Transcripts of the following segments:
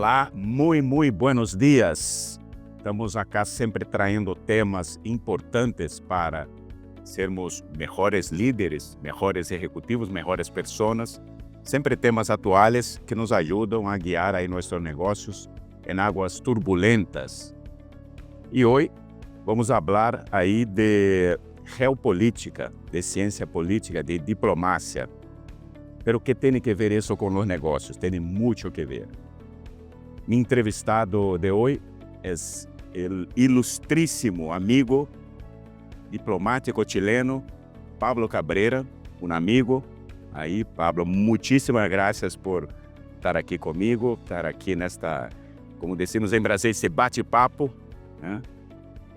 Olá, muy buenos dias. Estamos acá sempre traindo temas importantes para sermos mejores líderes, mejores ejecutivos, mejores personas. Sempre temas atuales que nos ajudam a guiar aí nossos negócios em águas turbulentas. E hoje vamos falar aí de geopolítica, de ciência política, de diplomacia. Pero que tem que ver isso com os negócios? Tem muito que ver. Mi entrevistado de hoy es el ilustrísimo amigo diplomático chileno Pablo Cabrera, un amigo. Aí, Pablo, muchísimas gracias por estar aqui comigo, estar aqui nesta, como decimos em Brasil, esse bate-papo, né?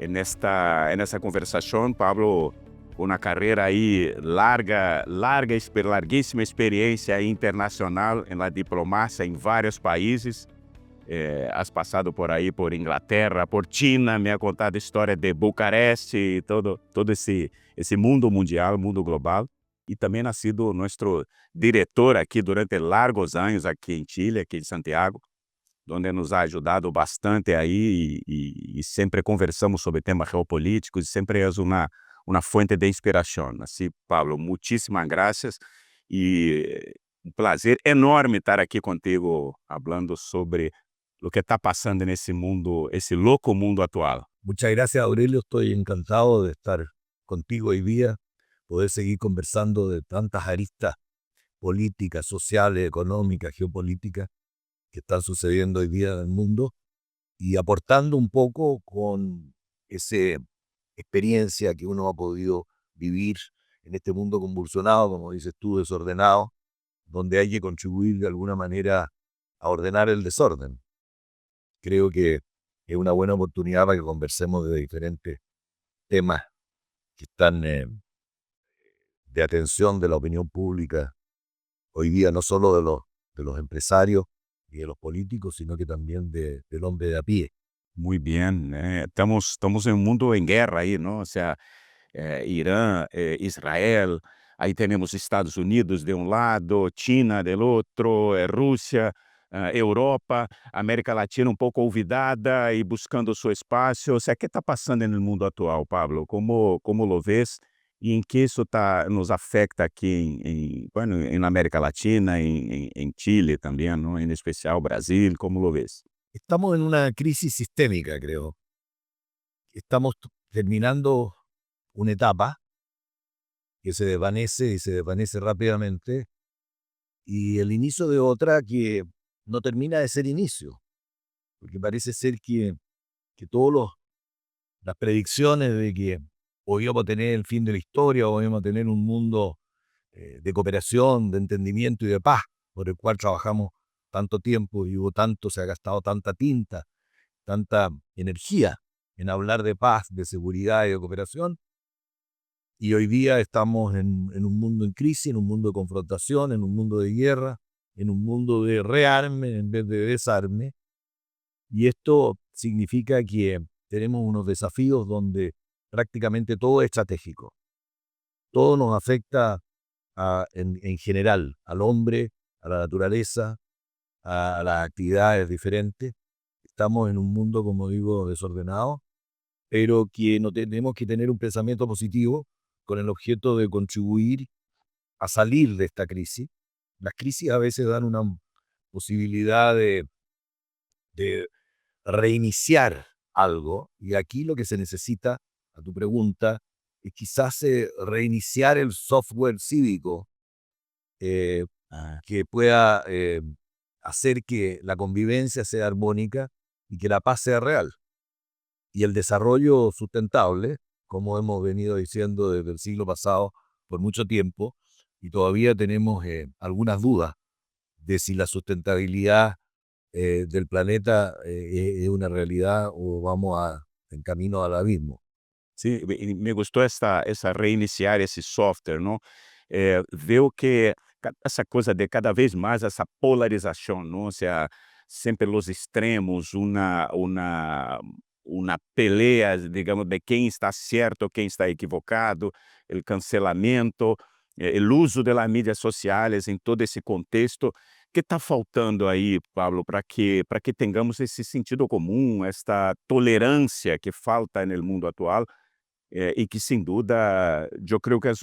Nessa conversação, Pablo, uma carreira aí larguíssima experiência aí internacional na diplomacia em vários países. Has passado por aí, por Inglaterra, por China, me ha contado a história de Bucareste, todo esse mundo mundial, mundo global. E também ha sido nosso diretor aqui durante largos anos aqui em Chile, aqui em Santiago, onde nos ha ajudado bastante aí e sempre conversamos sobre temas geopolíticos e sempre é uma fonte de inspiração. Assim, Pablo, muitíssimas graças e um prazer enorme estar aqui contigo, falando sobre lo que está pasando nesse mundo, esse louco mundo atual. Muchas gracias, Aurelio. Estoy encantado de estar contigo hoy día, poder seguir conversando de tantas aristas políticas, sociales, económicas, geopolíticas que están sucediendo hoy día en el mundo y aportando un poco con esa experiencia que uno ha podido vivir en este mundo convulsionado, como dices tú, desordenado, donde hay que contribuir de alguna manera a ordenar el desorden. Creo que es una buena oportunidad para que conversemos de diferentes temas que están de atención de la opinión pública hoy día, no solo de los empresarios y de los políticos, sino que también del hombre de a pie. Muy bien, estamos en un mundo en guerra aí, ¿no? O sea, Irán, Israel, aí tenemos Estados Unidos de un lado, China del otro, Rusia, Europa, América Latina um pouco olvidada e buscando seu espaço. O sea, ¿qué está passando no mundo atual, Pablo? Como lo ves? E em que isso nos afecta aqui bueno, en América Latina, en Chile também, ¿no? En especial Brasil, como lo ves? Estamos en una crisis sistémica, creo. Estamos terminando una etapa que se desvanece y se desvanece rápidamente, y el inicio de otra que no termina de ser inicio, porque parece ser que todas las predicciones de que hoy vamos a tener el fin de la historia, hoy vamos a tener un mundo de cooperación, de entendimiento y de paz, por el cual trabajamos tanto tiempo y se ha gastado tanta tinta, tanta energía en hablar de paz, de seguridad y de cooperación. Y hoy día estamos en un mundo en crisis, en un mundo de confrontación, en un mundo de guerra, en un mundo de rearme en vez de desarme. Y esto significa que tenemos unos desafíos donde prácticamente todo es estratégico. Todo nos afecta en general, al hombre, a la naturaleza, a las actividades diferentes. Estamos en un mundo, como digo, desordenado, pero que no tenemos que tener un pensamiento positivo con el objeto de contribuir a salir de esta crisis. Las crisis a veces dan una posibilidad de reiniciar algo, y aquí lo que se necesita, a tu pregunta, es quizás reiniciar el software cívico que pueda hacer que la convivencia sea armónica y que la paz sea real. Y el desarrollo sustentable, como hemos venido diciendo desde el siglo pasado por mucho tiempo, y todavía tenemos algunas dudas de si la sustentabilidad del planeta es una realidad o vamos en camino al abismo. Sim, e me gostou essa reiniciar esse software, não? Veo que essa coisa de cada vez mais essa polarização, não? Ou seja, sempre os extremos, uma pelea, digamos, de quem está certo, quem está equivocado, o cancelamento, o uso das mídias sociais em todo esse contexto que está faltando aí, Pablo, para que tengamos esse sentido comum, esta tolerância que falta no mundo atual, e que sem dúvida eu creio que é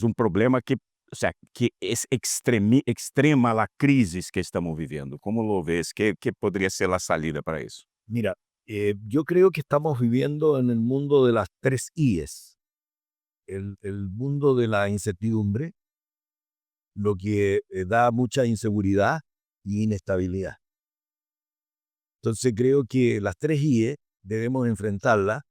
um problema que, o sea, que extrema a crise que estamos viviendo. ¿Cómo lo ves? ¿Qué podría ser la salida para eso? Mira, yo creo que estamos viviendo en el mundo de las tres I's. El mundo de la incertidumbre, lo que da mucha inseguridad y inestabilidad. Entonces creo que las tres I debemos enfrentarlas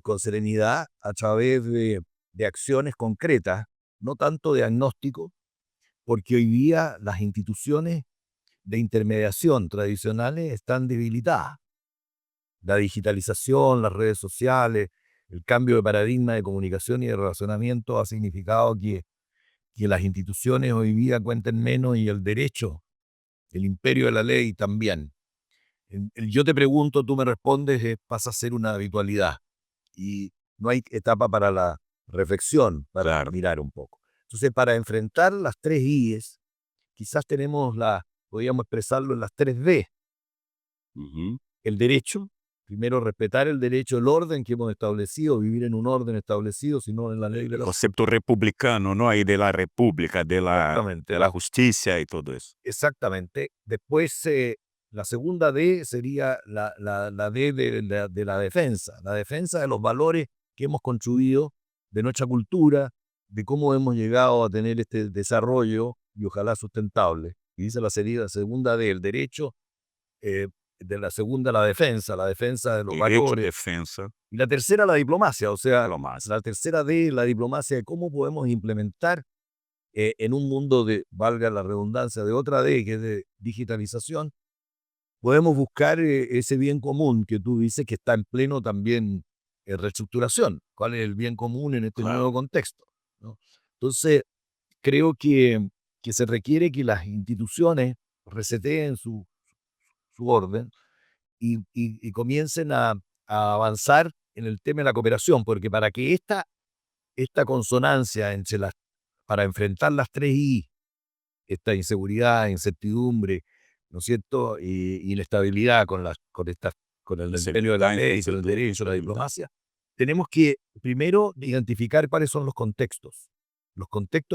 con serenidad a través de acciones concretas, no tanto diagnóstico, porque hoy día las instituciones de intermediación tradicionales están debilitadas. La digitalización, las redes sociales, el cambio de paradigma de comunicación y de relacionamiento ha significado que las instituciones hoy día cuenten menos y el derecho, el imperio de la ley también. Yo te pregunto, tú me respondes, pasa a ser una habitualidad y no hay etapa para la reflexión, para Claro. mirar un poco. Entonces, para enfrentar las tres I's, quizás podríamos expresarlo en las tres D. Uhum. El derecho, primero respetar el derecho, el orden que hemos establecido, vivir en un orden establecido, sino en la ley de El la... concepto republicano, ¿no? Ahí de la república, Exactamente, de la justicia y todo eso. exactamente. Después, la segunda D sería la D de la defensa de los valores que hemos construido, de nuestra cultura, de cómo hemos llegado a tener este desarrollo y ojalá sustentable. Y dice la segunda D, el derecho, de la segunda la defensa de los Derecho, valores. defensa, Y la tercera la diplomacia, o sea, lo más. la tercera D, la diplomacia de cómo podemos implementar en un mundo de, valga la redundancia, de otra D, que es de digitalización, podemos buscar ese bien común que tú dices que está en pleno también en reestructuración. ¿Cuál es el bien común en este Claro. nuevo contexto? ¿No? Entonces, creo que se requiere que las instituciones reseteen su orden y comiencen a avanzar en el tema de la cooperación, porque para que esta consonancia para enfrentar las tres I, esta inseguridad, incertidumbre, ¿no es cierto? Y inestabilidad con el imperio de la ley, con el derecho, la diplomacia, tenemos que primero identificar cuáles son los contextos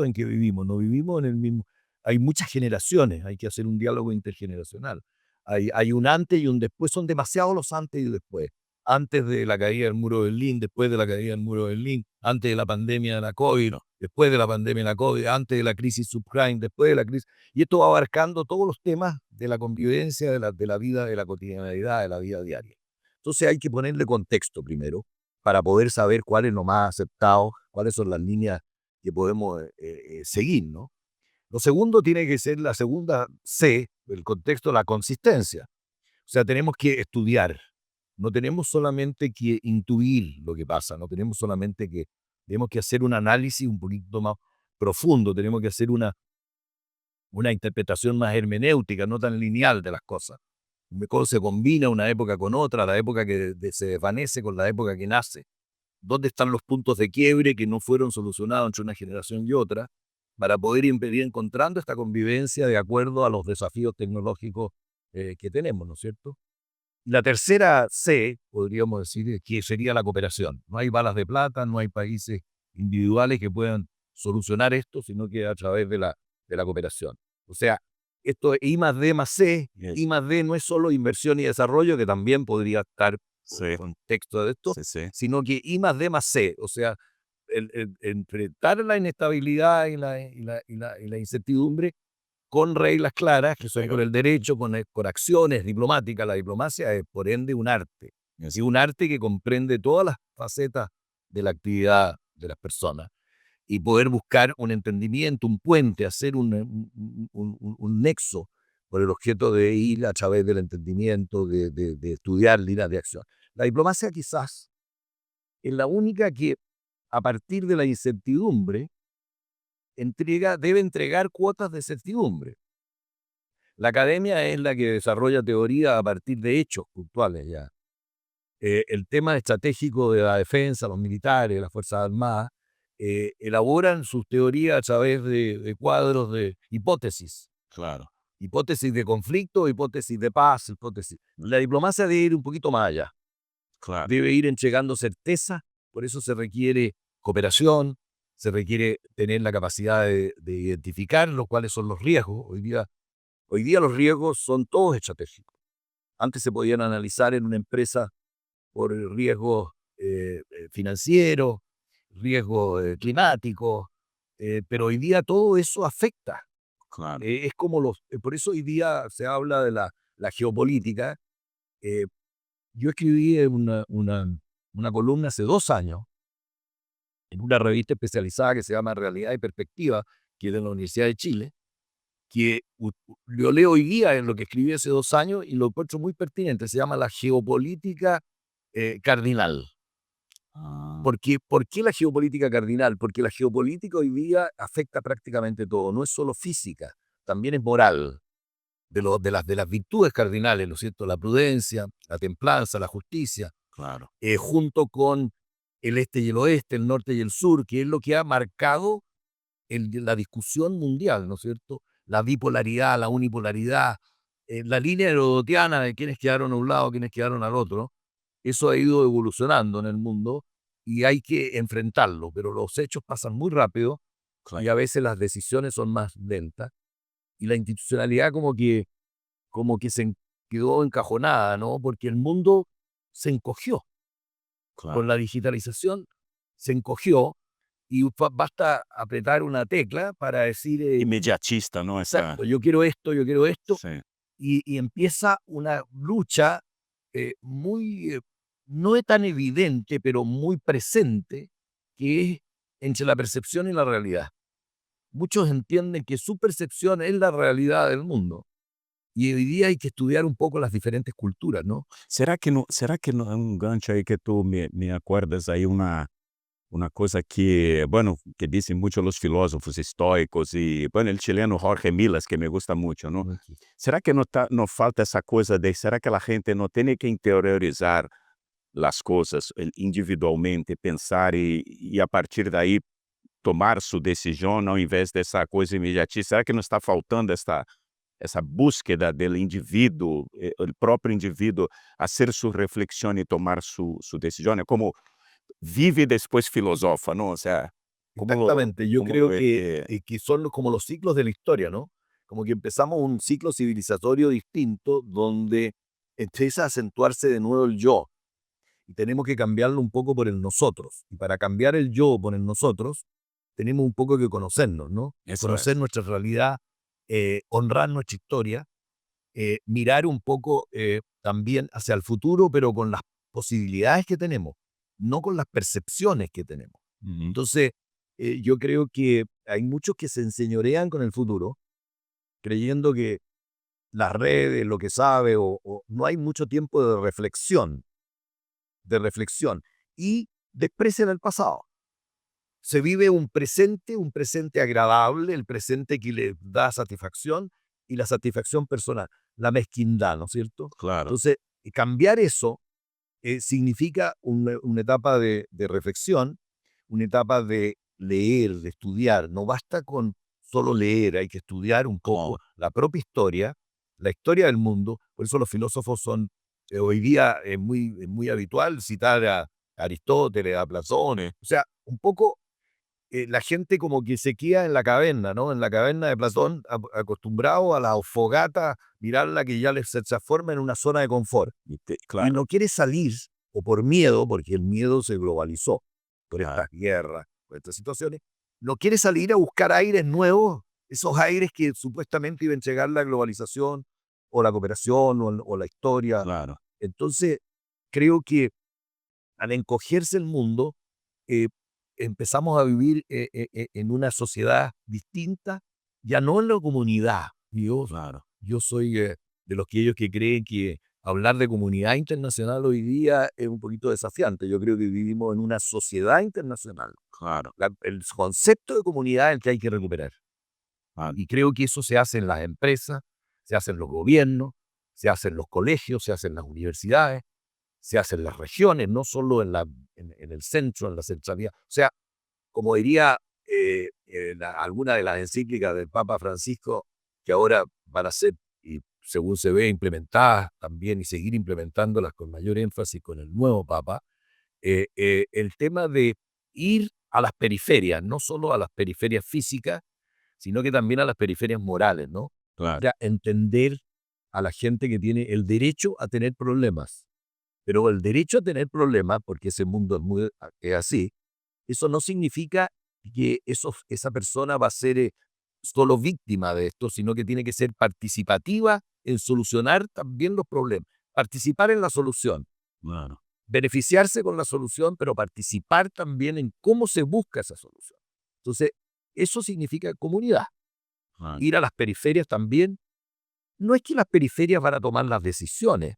en que vivimos. No vivimos en el mismo. Hay muchas generaciones, hay que hacer un diálogo intergeneracional. Hay un antes y un después, son demasiados los antes y después. Antes de la caída del muro de Berlín, después de la caída del muro de Berlín, antes de la pandemia de la COVID, después de la pandemia de la COVID, antes de la crisis subprime, después de la crisis. Y esto va abarcando todos los temas de la convivencia, de la vida, de la cotidianidad, de la vida diaria. Entonces hay que ponerle contexto primero para poder saber cuál es lo más aceptado, cuáles son las líneas que podemos seguir, ¿no? Lo segundo tiene que ser la segunda C, el contexto, la consistencia. O sea, tenemos que estudiar. No tenemos solamente que intuir lo que pasa, no tenemos solamente tenemos que hacer un análisis un poquito más profundo, tenemos que hacer una interpretación más hermenéutica, no tan lineal de las cosas. Cómo se combina una época con otra, la época que se desvanece con la época que nace. ¿Dónde están los puntos de quiebre que no fueron solucionados entre una generación y otra para poder ir encontrando esta convivencia de acuerdo a los desafíos tecnológicos que tenemos, ¿no es cierto? La tercera C, podríamos decir, que sería la cooperación. No hay balas de plata, no hay países individuales que puedan solucionar esto, sino que a través de la cooperación. O sea, esto es I más D más C. Yes. I más D no es solo inversión y desarrollo, que también podría estar en el contexto de esto, sino que I más D más C. O sea, el enfrentar la inestabilidad y la incertidumbre con reglas claras, que son con el derecho, con acciones diplomáticas. La diplomacia es, por ende, un arte. Y un arte que comprende todas las facetas de la actividad de las personas. Y poder buscar un entendimiento, un puente, hacer un nexo por el objeto de ir a través del entendimiento, de estudiar líneas de acción. La diplomacia quizás es la única que, a partir de la incertidumbre, debe entregar cuotas de certidumbre. La academia es la que desarrolla teoría a partir de hechos puntuales ya. El tema estratégico de la defensa, los militares, las Fuerzas Armadas, elaboran sus teorías a través de cuadros de hipótesis. Claro, Hipótesis de conflicto, hipótesis de paz, hipótesis. La diplomacia debe ir un poquito más allá. claro, Debe ir entregando certeza, por eso se requiere cooperación, se requiere tener la capacidad de identificar cuáles son los riesgos. Hoy día los riesgos son todos estratégicos. Antes se podían analizar en una empresa por riesgos financieros, riesgos climáticos, pero hoy día todo eso afecta. claro. Es como por eso hoy día se habla de la geopolítica. Eh, yo escribí una columna hace 2 años en una revista especializada que se llama Realidad y Perspectiva, que es de la Universidad de Chile, que yo leo hoy día en lo que escribí hace 2 años y lo encuentro muy pertinente. Se llama la geopolítica cardinal. Ah, ¿Por qué la geopolítica cardinal? Porque la geopolítica hoy día afecta prácticamente todo. No es solo física, también es moral. De las virtudes cardinales, ¿no es cierto? La prudencia, la templanza, la justicia, claro, junto con el este y el oeste, el norte y el sur, que es lo que ha marcado la discusión mundial, ¿no es cierto? La bipolaridad, la unipolaridad, la línea herodotiana de quienes quedaron a un lado, quienes quedaron al otro, eso ha ido evolucionando en el mundo y hay que enfrentarlo, pero los hechos pasan muy rápido y claro, a veces las decisiones son más lentas y la institucionalidad como que quedó encajonada, ¿no? Porque el mundo se encogió. Con claro. la digitalización se encogió y basta apretar una tecla para decir, Inmediatista, ¿no? exacto, yo quiero esto, Sí, y empieza una lucha muy, no es tan evidente, pero muy presente, que es entre la percepción y la realidad. Muchos entienden que su percepción es la realidad del mundo. Y hoy día hay que estudiar un poco las diferentes culturas, ¿no? será que no é um gancho aí que tu me acuerdas aí uma coisa que, bueno, que dicen muchos los filósofos estoicos y, bueno, el chileno Jorge Milas, que me gusta mucho, ¿no? ¿Será que no falta esa cosa de, será que la gente no tiene que interiorizar las cosas individualmente, pensar y a partir de ahí tomar su decisión ao invés dessa coisa imediatista? Será que não está faltando essa búsqueda del indivíduo, el próprio indivíduo, hacer su reflexión y tomar su decisión? Como vive y después filosofa, ¿no? O sea, Exactamente, yo como creo que son como los ciclos de la historia, ¿no? Como que empezamos un ciclo civilizatorio distinto donde empieza a acentuarse de nuevo el yo y tenemos que cambiarlo un poco por el nosotros. Y para cambiar el yo por el nosotros, tenemos un poco que conocernos, ¿no? eso Conocer es, nuestra realidad, honrar nuestra historia, mirar un poco también hacia el futuro, pero con las posibilidades que tenemos, no con las percepciones que tenemos. Ujú, Entonces, yo creo que hay muchos que se enseñorean con el futuro, creyendo que las redes, lo que sabe, o no hay mucho tiempo de reflexión, y desprecian el pasado. Se vive un presente agradable, el presente que le da satisfacción y la satisfacción personal, la mezquindad, ¿no es cierto? claro, Entonces, cambiar eso significa una etapa de reflexión, una etapa de leer, de estudiar. No basta con solo leer, hay que estudiar un claro. poco la propia historia, la historia del mundo. Por eso los filósofos son, hoy día es muy habitual citar a Aristóteles, a Platón. O sea, un poco la gente como que se queda en la caverna, ¿no? En la caverna de Platón, acostumbrado a la fogata, mirarla que ya se transforma en una zona de confort y Claro, no quiere salir, o por miedo, porque el miedo se globalizó por claro, estas guerras, por estas situaciones, no quiere salir a buscar aires nuevos, esos aires que supuestamente iban a entregar la globalización o la cooperación o la historia. claro. Entonces, creo que al encogerse el mundo, eh, empezamos a vivir en una sociedad distinta, ya no en la comunidad. Claro. Yo soy de aquellos que creen que hablar de comunidad internacional hoy día es un poquito desafiante. Yo creo que vivimos en una sociedad internacional. Claro, El concepto de comunidad es el que hay que recuperar. claro, Y creo que eso se hace en las empresas, se hace en los gobiernos, se hace en los colegios, se hace en las universidades, se hace en las regiones, no solo en el centro, en la centralidad. O sea, como diría alguna de las encíclicas del Papa Francisco, que ahora van a ser, y según se ve, implementadas también y seguir implementándolas con mayor énfasis con el nuevo Papa, el tema de ir a las periferias, no solo a las periferias físicas, sino que también a las periferias morales, ¿no? Claro. Ya entender a la gente que tiene el derecho a tener problemas, pero el derecho a tener problemas, porque ese mundo es así, eso no significa que esa persona va a ser solo víctima de esto, sino que tiene que ser participativa en solucionar también los problemas, participar en la solución, Claro. beneficiarse con la solución, pero participar también en cómo se busca esa solución. Entonces, eso significa comunidad. Claro. Ir a las periferias también. No es que las periferias van a tomar las decisiones,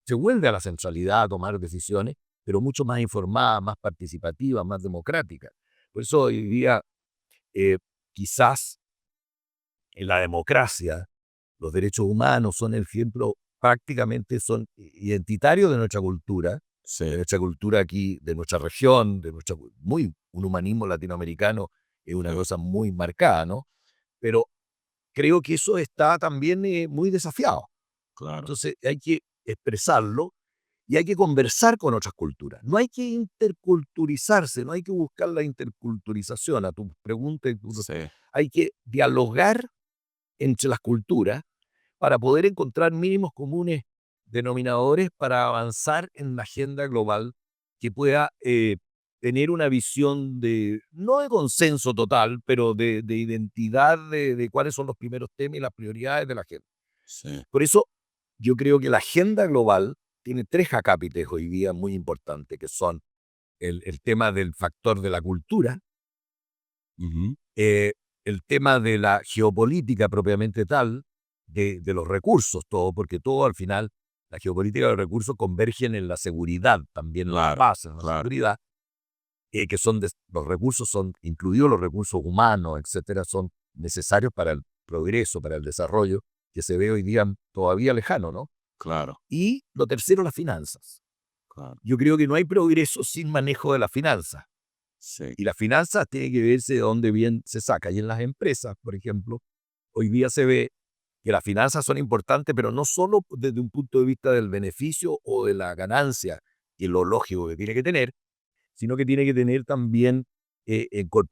se vuelve a la centralidad a tomar decisiones, pero mucho más informada, más participativa, más democrática. Por eso hoy día, eh, quizás en la democracia, los derechos humanos son el ejemplo, prácticamente son identitarios Sí. de nuestra cultura aquí, de nuestra región, un humanismo latinoamericano es una Sí. cosa muy marcada, ¿no? Pero creo que eso está también muy desafiado. Claro. Entonces hay que expresarlo y hay que conversar con otras culturas. No hay que interculturizarse, no hay que buscar la interculturización a tu pregunta. Sí. Hay que dialogar entre las culturas para poder encontrar mínimos comunes denominadores para avanzar en la agenda global que pueda tener una visión no de consenso total, pero de identidad de cuáles son los primeros temas y las prioridades de la agenda. Sí. Por eso yo creo que la agenda global tiene tres acápites hoy día muy importantes, que son el tema del factor de la cultura, Ujú. eh, el tema de la geopolítica propiamente tal, de los recursos, todo, porque todo al final, la geopolítica y los recursos convergen en la seguridad, también en la Claro. paz, en la Claro. seguridad, que los recursos son, incluidos los recursos humanos, etcétera, son necesarios para el progreso, para el desarrollo, que se ve hoy día todavía lejano, ¿no? Claro. Y lo tercero, las finanzas. Claro. Yo creo que no hay progreso sin manejo de las finanzas. Sí. Y las finanzas tienen que verse de dónde bien se saca. Y en las empresas, por ejemplo, hoy día se ve que las finanzas son importantes, pero no solo desde un punto de vista del beneficio o de la ganancia, y lo lógico que tiene que tener, sino que tiene que tener también,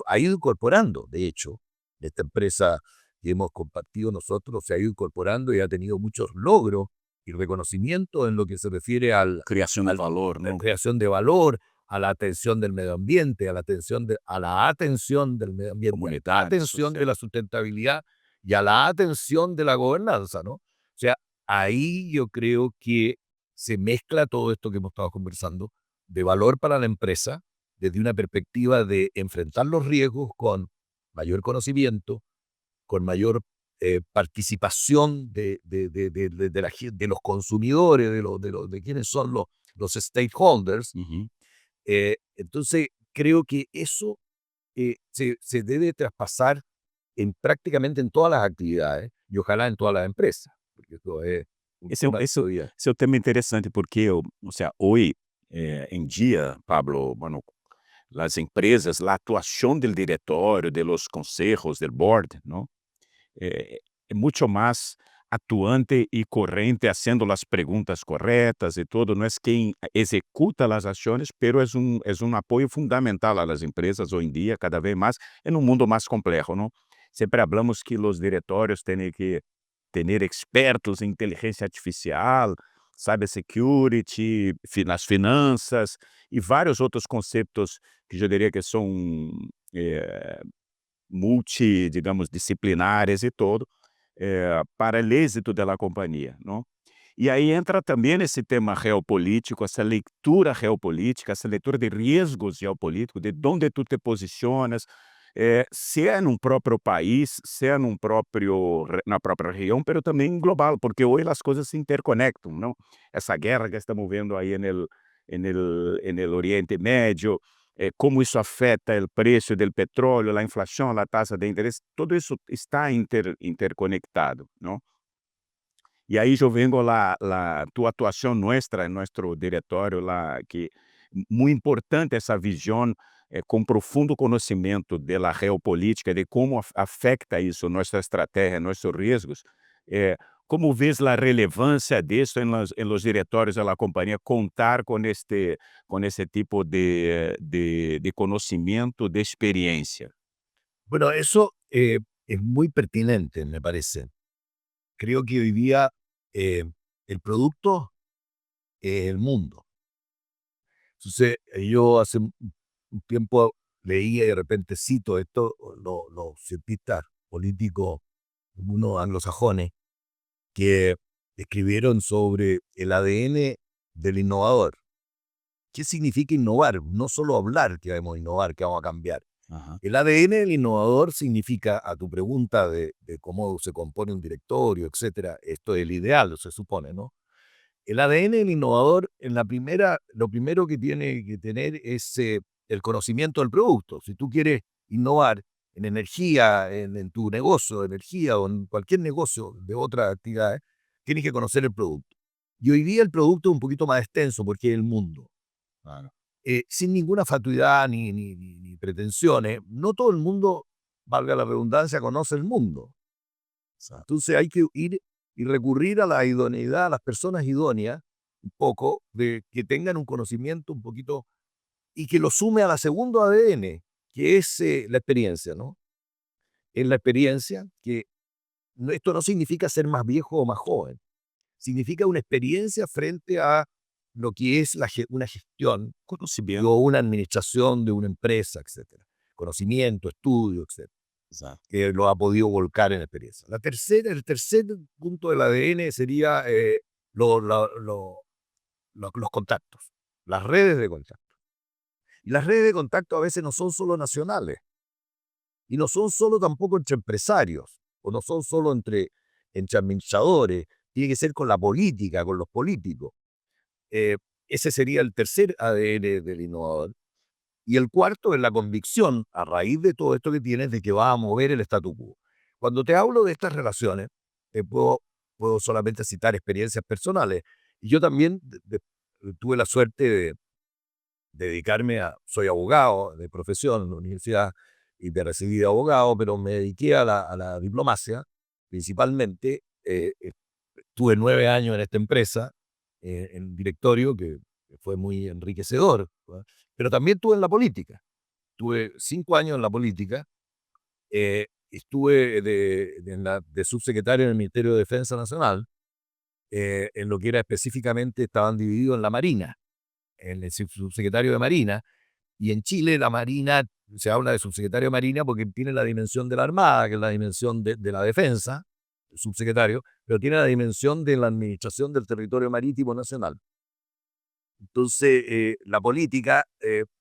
ha ido incorporando, de hecho, esta empresa que hemos compartido nosotros se ha ido incorporando y ha tenido muchos logros y reconocimiento en lo que se refiere Creación de valor, la ¿no? creación de valor, a la atención del medio ambiente, a la atención del medio ambiente, a la Comunidad, atención de social. la sustentabilidad y a la atención de la gobernanza, ¿no? O sea, ahí yo creo que se mezcla todo esto que hemos estado conversando de valor para la empresa desde una perspectiva de enfrentar los riesgos con mayor conocimiento, con mayor participación de los consumidores, de quienes son los stakeholders. Ujú. Entonces, creo que eso se debe traspasar prácticamente en todas las actividades y ojalá en todas las empresas, porque esto es un Esse é, tema esse, todavía. esse é um tema interessante porque, ou seja, hoje em dia, Pablo, bueno, as empresas, a atuação do diretório, de los consejos, del board, não? É muito mais atuante e corrente, fazendo as perguntas corretas e tudo. Não é quem executa as ações, pero é um apoio fundamental às empresas hoje em dia, cada vez mais, em um mundo mais complexo, não? Sempre falamos que os diretórios têm que ter expertos em inteligência artificial, cybersecurity, nas finanças e vários outros conceitos que eu diria que são eh, digamos, disciplinares e todo, para o êxito da companhia, não? E aí entra também esse tema geopolítico, essa leitura de riscos geopolíticos, de onde tu te posicionas, se é num próprio país, se é na própria região, mas também global, porque hoje as coisas se interconectam, não? Essa guerra que estamos vendo aí no Oriente Médio, como isso afeta o preço do petróleo, a inflação, a taxa de interesse, tudo isso está interconectado, não? E aí eu vengo la tua atuação nossa, em nosso diretório lá, que muito importante essa visão com profundo conhecimento da geopolítica, de como afeta isso nossa estratégia, nossos riscos, como vês a relevância disso em los diretórios da companhia, contar com esse tipo de conhecimento, de experiência? Bueno, eso es muy pertinente, me parece. Creo que hoy día el producto es el mundo. Entonces, yo hace un tiempo leía y de repente cito esto, los cientistas políticos, unos anglosajones, que escribieron sobre el ADN del innovador. ¿Qué significa innovar? No solo hablar que vamos a innovar, que vamos a cambiar. Ajá. El ADN del innovador significa, a tu pregunta de cómo se compone un directorio, etcétera, esto es el ideal, se supone, ¿no? El ADN del innovador, lo primero que tiene que tener es el conocimiento del producto. Si tú quieres innovar en energía, en tu negocio de energía o en cualquier negocio de otra actividad, tienes que conocer el producto. Y hoy día el producto es un poquito más extenso porque es el mundo. Claro. Sin ninguna fatuidad ni pretensiones, no todo el mundo, valga la redundancia, conoce el mundo. Entonces hay que ir y recurrir a la idoneidad, a las personas idóneas, un poco, de que tengan un conocimiento un poquito y que lo sume a la segundo ADN, que es la experiencia, ¿no? Es la experiencia que esto no significa ser más viejo o más joven, significa una experiencia frente a lo que es una gestión Conhecimento. o una administración de una empresa, etcétera. Conocimiento, estudio, etcétera, Exato. que lo ha podido volcar en experiencia. El tercer punto del ADN sería los contactos, las redes de contacto. Y las redes de contacto a veces no son solo nacionales, y no son solo tampoco entre empresarios, o no son solo entre administradores, tiene que ser con la política, con los políticos. Eh, Ese sería el tercer ADN del innovador. Y el cuarto es la convicción, a raíz de todo esto que tienes, de que va a mover el statu quo. Cuando te hablo de estas relaciones, puedo solamente citar experiencias personales. Y yo también tuve la suerte de dedicarme soy abogado de profesión en la universidad y me recibí de abogado, pero me dediqué a la diplomacia, principalmente. Tuve 9 años en esta empresa, en directorio, que fue muy enriquecedor, ¿verdad? Pero también estuve en la política. Tuve 5 años en la política, estuve de subsecretario en el Ministerio de Defensa Nacional, en lo que era específicamente, estaban divididos en la Marina, en el subsecretario de Marina, y en Chile la Marina, se habla de subsecretario de Marina porque tiene la dimensión de la Armada, que es la dimensión de la defensa, el subsecretario, pero tiene la dimensión de la administración del territorio marítimo nacional. Entonces, la política,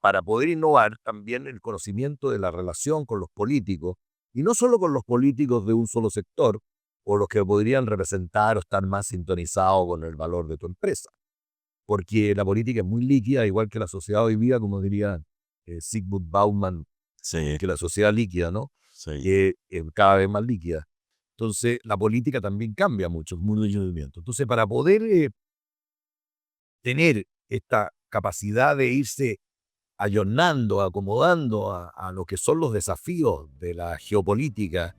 para poder innovar, también el conocimiento de la relación con los políticos, y no solo con los políticos de un solo sector, o los que podrían representar o estar más sintonizados con el valor de tu empresa. Porque la política es muy líquida, igual que la sociedad hoy día, como diría Zygmunt Bauman, Sí, que la sociedad líquida, ¿no? sí. Que es cada vez más líquida. Entonces, la política también cambia mucho, el mundo del movimiento. Entonces, para poder tener esta capacidad de irse ayornando, acomodando a lo que son los desafíos de la geopolítica,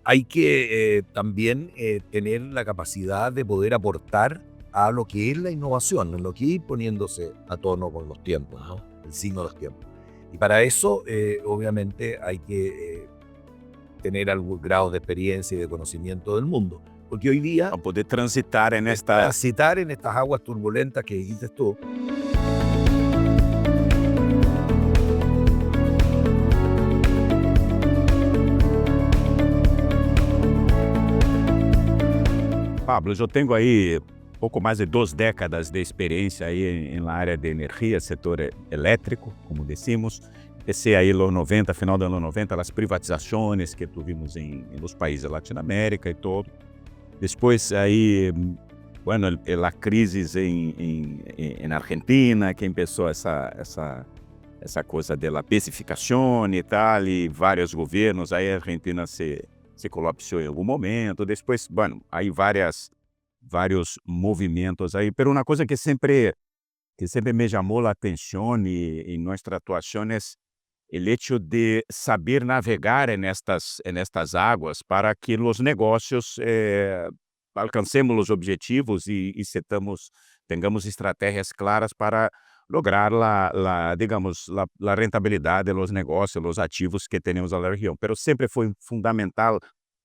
hay que también tener la capacidad de poder aportar a lo que es la innovación, en lo que ir poniéndose a tono con los tiempos, ¿no? El signo de los tiempos. Y para eso, obviamente, hay que tener algún grado de experiencia y de conocimiento del mundo. Porque hoy día, Para poder transitar en esta... transitar en estas aguas turbulentas que dijiste tú, Pablo, eu tenho aí pouco mais de 2 décadas de experiência aí em la área de energia, setor elétrico, como decimos. Empecé aí los 90, final de los 90, as privatizações que tuvimos em los países da Latinoamérica e todo. Depois aí, bueno, a crise em Argentina, que começou essa coisa da basificação e tal, e vários governos, aí a Argentina se colapsou em algum momento. Depois, bueno, aí vários movimentos aí, pero uma coisa que sempre que siempre me llamó la atención en nuestra actuación es el hecho de saber navegar en estas aguas para que los negocios alcancemos los objetivos y tengamos estrategias claras para lograr digamos, la rentabilidad de los negocios, los activos que tenemos en la región. Pero siempre fue fundamental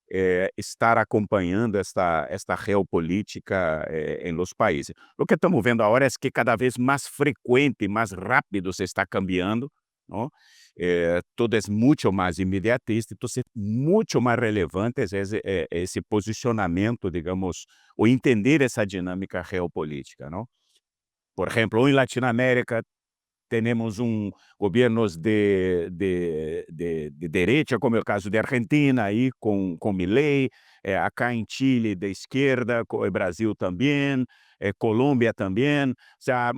estar acompanhando esta geopolítica em los países. O que estamos vendo agora é que cada vez mais frequente, mais rápido se está cambiando, não? Todo é muito mais imediatista, então é muito mais relevante esse posicionamento, digamos, ou entender essa dinâmica geopolítica, não? Por exemplo, em Latinoamérica, temos governos de direita, como é o caso de Argentina, aí com Milei, acá em Chile de esquerda, Brasil também, Colômbia também, ou seja,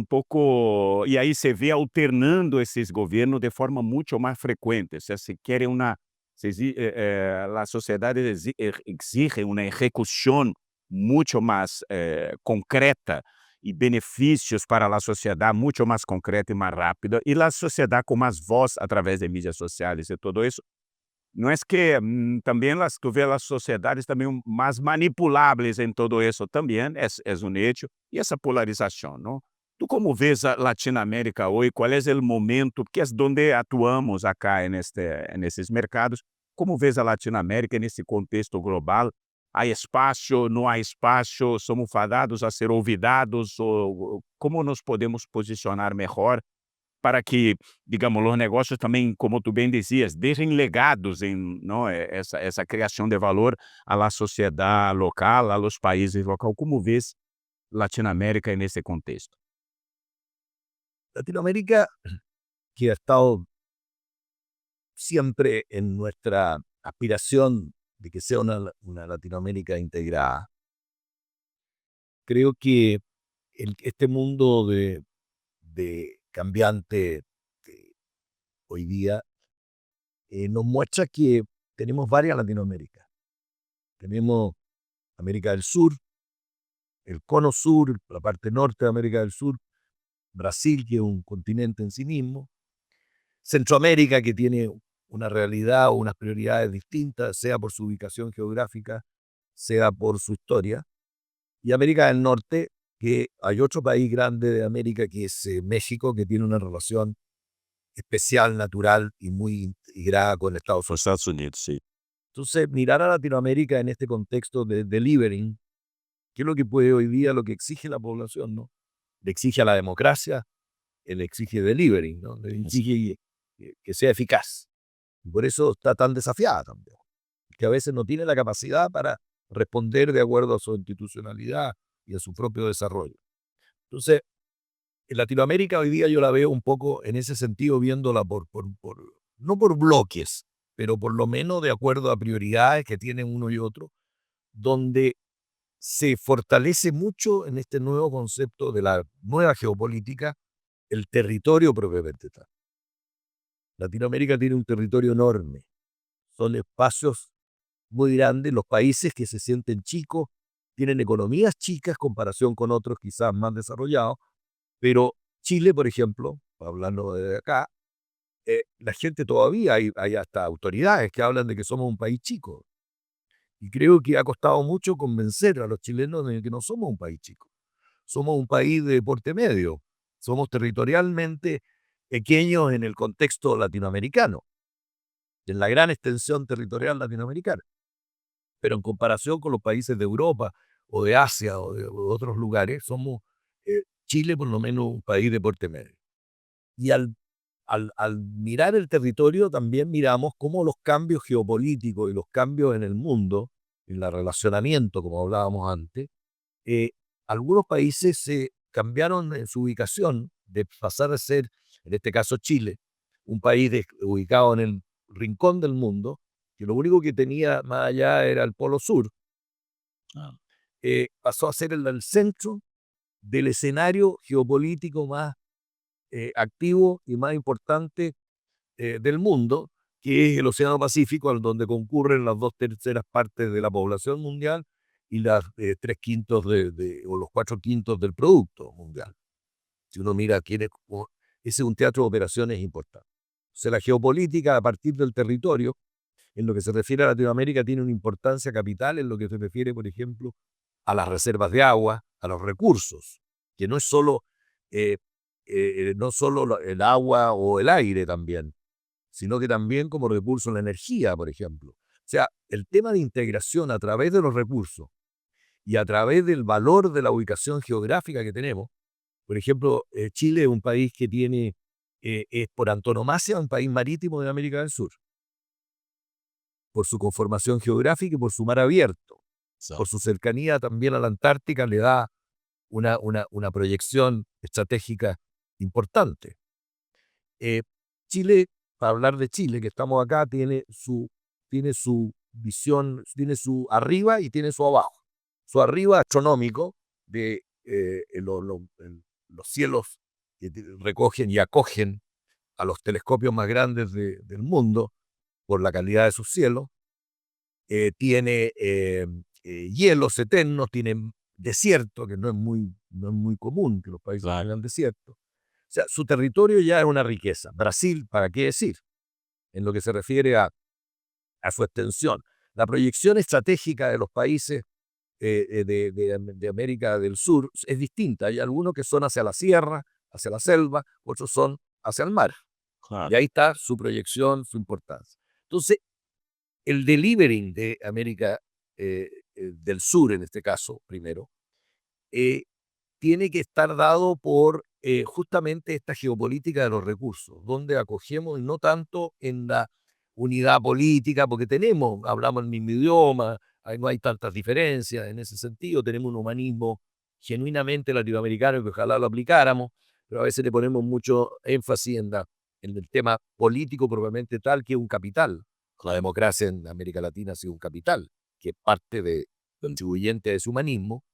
pouco, e aí se vê alternando esses governos de forma muito mais frequente, ou seja, se querem a sociedade exige uma execução muito mais concreta e benefícios para a sociedade muito mais concreta e mais rápida, e a sociedade com mais voz através de mídias sociais e tudo isso. Não é que também tu vê as sociedades também mais manipuláveis em todo isso também, é um hecho, e essa polarização, não? Tu como vês a Latinoamérica hoje, qual é o momento, que é onde atuamos acá nesses mercados, como vês a Latinoamérica nesse contexto global? Há espaço, não há espaço, somos fadados a ser olvidados, ou como nos podemos posicionar melhor para que, digamos, os negócios também, como tu bem dizias, deixem legados em não, essa criação de valor à sociedade local, aos países locais. Como vês Latinoamérica nesse contexto? Latinoamérica, que ha estado siempre en nuestra aspiración de que sea una Latinoamérica integrada, creo que este mundo de cambiante hoy día nos muestra que tenemos varias Latinoaméricas. Tenemos América del Sur, el cono sur, la parte norte de América del Sur, Brasil, que es un continente en sí mismo, Centroamérica, que tiene una realidad o unas prioridades distintas, sea por su ubicación geográfica, sea por su historia, y América del Norte, que hay otro país grande de América que es México, que tiene una relación especial, natural y muy integrada con Estados Unidos. Estados Unidos, sí. Entonces, mirar a Latinoamérica en este contexto de delivering, ¿qué es lo que puede hoy día, lo que exige la población, ¿no? Le exige a la democracia, le exige delivering, ¿no? Le exige que sea eficaz. Y por eso está tan desafiada también, que a veces no tiene la capacidad para responder de acuerdo a su institucionalidad y a su propio desarrollo. Entonces, en Latinoamérica hoy día yo la veo un poco en ese sentido, viéndola no por bloques, pero por lo menos de acuerdo a prioridades que tienen uno y otro, donde se fortalece mucho en este nuevo concepto de la nueva geopolítica el territorio propiamente tal. Latinoamérica tiene un territorio enorme, son espacios muy grandes, los países que se sienten chicos tienen economías chicas en comparación con otros quizás más desarrollados, pero Chile, por ejemplo, hablando de acá, la gente todavía, hay hasta autoridades que hablan de que somos un país chico. Y creo que ha costado mucho convencer a los chilenos de que no somos un país chico. Somos un país de porte medio. Somos territorialmente pequeños en el contexto latinoamericano, en la gran extensión territorial latinoamericana. Pero en comparación con los países de Europa o de Asia o de otros lugares, somos Chile por lo menos un país de porte medio. Y al mirar el territorio también miramos cómo los cambios geopolíticos y los cambios en el mundo, en el relacionamiento, como hablábamos antes, algunos países se cambiaron en su ubicación de pasar a ser, en este caso Chile, un país ubicado en el rincón del mundo, que lo único que tenía más allá era el Polo Sur, pasó a ser el centro del escenario geopolítico más activo y más importante del mundo, que es el Océano Pacífico, al donde concurren las 2/3 partes de la población mundial y las 3/5 o los 4/5 del producto mundial. Si uno mira quién es, ese es un teatro de operaciones importante. O sea, la geopolítica a partir del territorio, en lo que se refiere a Latinoamérica, tiene una importancia capital en lo que se refiere, por ejemplo, a las reservas de agua, a los recursos, que no es solo, no solo el agua o el aire también, sino que también como recurso la energía, por ejemplo. O sea, el tema de integración a través de los recursos y a través del valor de la ubicación geográfica que tenemos. Por ejemplo, Chile es un país que tiene, es por antonomasia un país marítimo de América del Sur, por su conformación geográfica y por su mar abierto, por su cercanía también a la Antártica, le da una proyección estratégica importante. Chile, para hablar de Chile, que estamos acá, tiene su visión, tiene su arriba y tiene su abajo. Su arriba astronómico de los cielos que recogen y acogen a los telescopios más grandes del mundo por la calidad de sus cielos. Tiene hielos eternos, tiene desierto, que no es muy común que los países tengan desierto. O sea, su territorio ya es una riqueza. Brasil, ¿para qué decir? En lo que se refiere a su extensión. La proyección estratégica de los países de América del Sur es distinta. Hay algunos que son hacia la sierra, hacia la selva, otros son hacia el mar. Claro. Y ahí está su proyección, su importancia. Entonces, el delivering de América del Sur, en este caso, primero, tiene que estar dado por justamente esta geopolítica de los recursos, donde acogemos no tanto en la unidad política, porque hablamos el mismo idioma, no hay tantas diferencias en ese sentido, tenemos un humanismo genuinamente latinoamericano que ojalá lo aplicáramos, pero a veces le ponemos mucho énfasis en el tema político propiamente tal, que es un capital. La democracia en América Latina ha sido un capital, que es parte contribuyente de ese humanismo,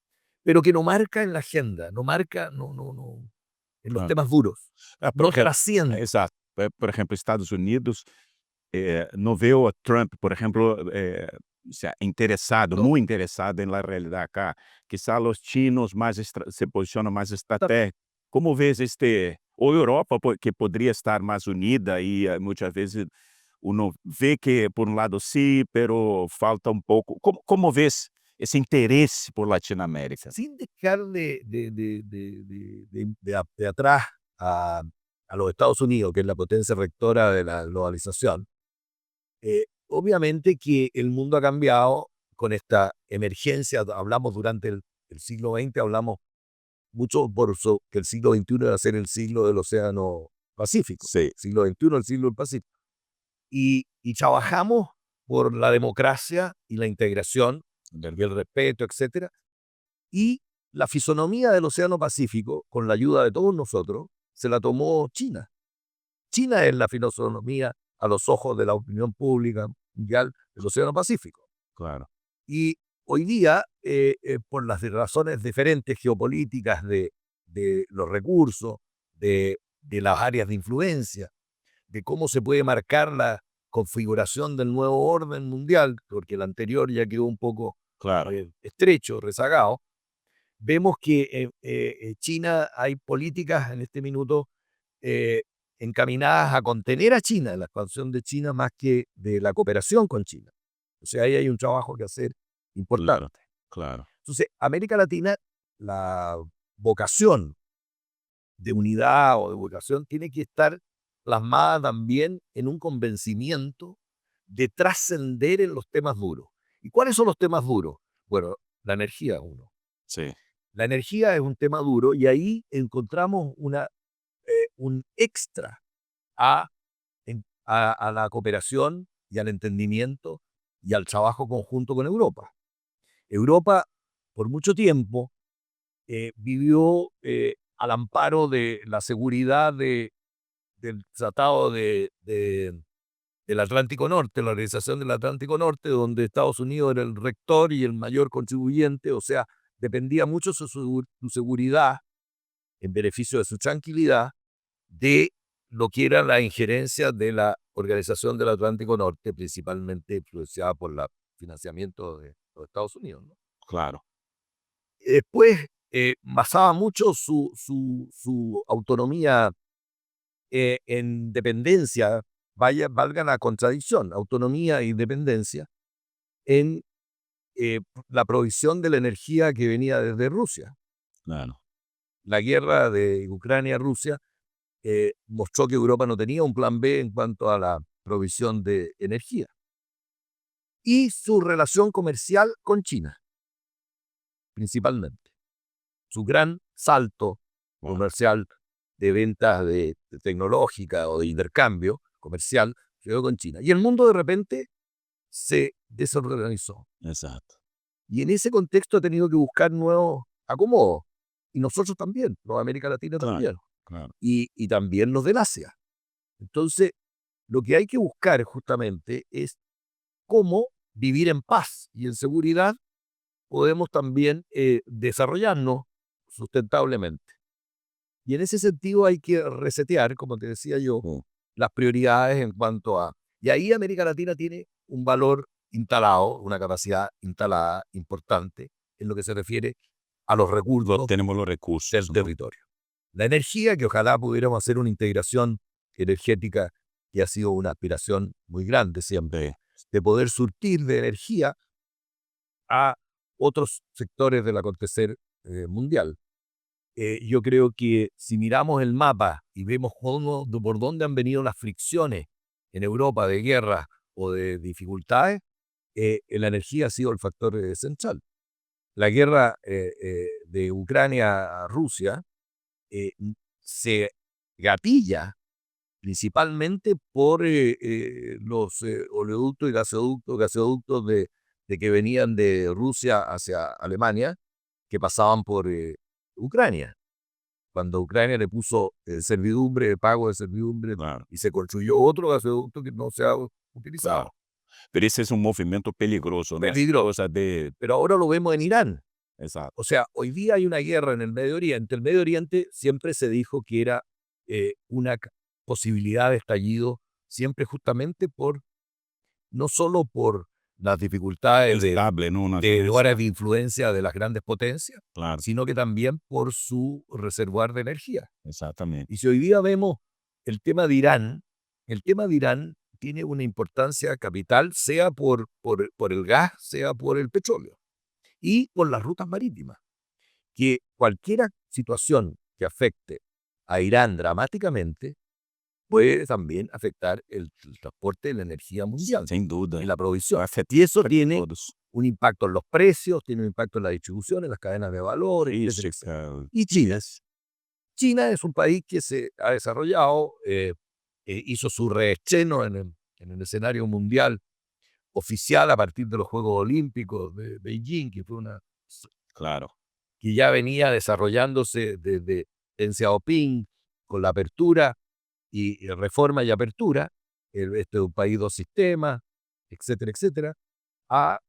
pero que no marca en la agenda, no marca en los Claro. temas duros, no Porque, trasciende. exato. Por ejemplo, Estados Unidos não vê o Trump, por exemplo, se interessado, No, muito interessado em la realidade acá. Quizá os chinos mais se posicionam mais estratégico. Como vês ou Europa, que poderia estar mais unida e muitas vezes uno vê que por um lado sim, pero falta um pouco. Como vês esse interesse por Latinoamérica? sin dejar de atrás a los Estados Unidos, que es la potencia rectora de la globalización, obviamente que el mundo ha cambiado con esta emergencia. Hablamos durante el siglo XX, hablamos mucho por eso, que el siglo XXI va a ser el siglo del Océano Pacífico, Sí. siglo XXI, el siglo del Pacífico. Y trabajamos por la democracia y la integración y el respeto, etcétera. Y la fisonomía del Océano Pacífico, con la ayuda de todos nosotros, se la tomó China. China es la fisonomía a los ojos de la opinión pública mundial del Océano Pacífico. Claro. Y hoy día, por las razones diferentes geopolíticas de los recursos, de las áreas de influencia, de cómo se puede marcar la configuración del nuevo orden mundial, porque el anterior ya quedó un poco Claro. estrecho, rezagado, vemos que en China hay políticas en este minuto encaminadas a contener a China, la expansión de China más que de la cooperación con China. O sea, ahí hay un trabajo que hacer Claro. importante. Claro. Entonces, América Latina, la vocación de unidad o de vocación tiene que estar plasmada también en un convencimiento de trascender en los temas duros. ¿Y cuáles son los temas duros? Bueno, la energía, uno. Sí. La energía es un tema duro y ahí encontramos un extra a, a la cooperación y al entendimiento y al trabajo conjunto con Europa. Europa, por mucho tiempo, vivió al amparo de la seguridad del Tratado del Atlántico Norte, la Organización del Atlántico Norte, donde Estados Unidos era el rector y el mayor contribuyente, o sea, dependía mucho su seguridad en beneficio de su tranquilidad de lo que era la injerencia de la Organización del Atlántico Norte, principalmente influenciada por el financiamiento de los Estados Unidos, ¿no? Claro. Después basaba mucho su autonomía en dependencia, valga la contradicción, autonomía e independencia en la provisión de la energía que venía desde Rusia. Claro. La guerra de Ucrania-Rusia mostró que Europa no tenía un plan B en cuanto a la provisión de energía. Y su relación comercial con China, principalmente. Su gran salto comercial de ventas de tecnológica o de intercambio comercial llegó con China. Y el mundo de repente se desorganizó. Exacto. Y en ese contexto ha tenido que buscar nuevos acomodos. Y nosotros también, los de América Latina también. Claro. Y también los del Asia. Entonces, lo que hay que buscar justamente es cómo vivir en paz y en seguridad podemos también desarrollarnos sustentablemente. Y en ese sentido hay que resetear, como te decía yo, las prioridades en cuanto a... Y ahí América Latina tiene un valor instalado, una capacidad instalada importante en lo que se refiere a los recursos Tenemos los recursos del territorio. La energía, que ojalá pudiéramos hacer una integración energética, que ha sido una aspiración muy grande siempre, de poder surtir de energía a otros sectores del acontecer mundial. Yo creo que si miramos el mapa y vemos por dónde han venido las fricciones en Europa de guerra o de dificultades, la energía ha sido el factor central. La guerra de Ucrania a Rusia se gatilla principalmente por los oleoductos y gasoductos de que venían de Rusia hacia Alemania, que pasaban por Ucrania. Cuando Ucrania le puso servidumbre, pago de servidumbre, y se construyó otro gasoducto que no se ha utilizado. Claro. Pero ese es un movimiento peligroso. Peligroso. Pero ahora lo vemos en Irán. Exacto. O sea, hoy día hay una guerra en el Medio Oriente. El Medio Oriente siempre se dijo que era una posibilidad de estallido, siempre justamente no solo por las dificultades de áreas de influencia de las grandes potencias, sino que también por su reservoir de energía. Exactamente. Y si hoy día vemos el tema de Irán tiene una importancia capital, sea por el gas, sea por el petróleo, y por las rutas marítimas. Que cualquier situación que afecte a Irán dramáticamente puede también afectar el transporte de la energía mundial. Sin duda. Y la provisión. Y eso tiene un impacto en los precios, tiene un impacto en la distribución, en las cadenas de valor. Y China es un país que se ha desarrollado, hizo su reestreno en el escenario mundial oficial a partir de los Juegos Olímpicos de Beijing, que fue que ya venía desarrollándose desde Deng Xiaoping con la apertura y reforma y apertura, este es un país dos sistemas, etcétera, etcétera, a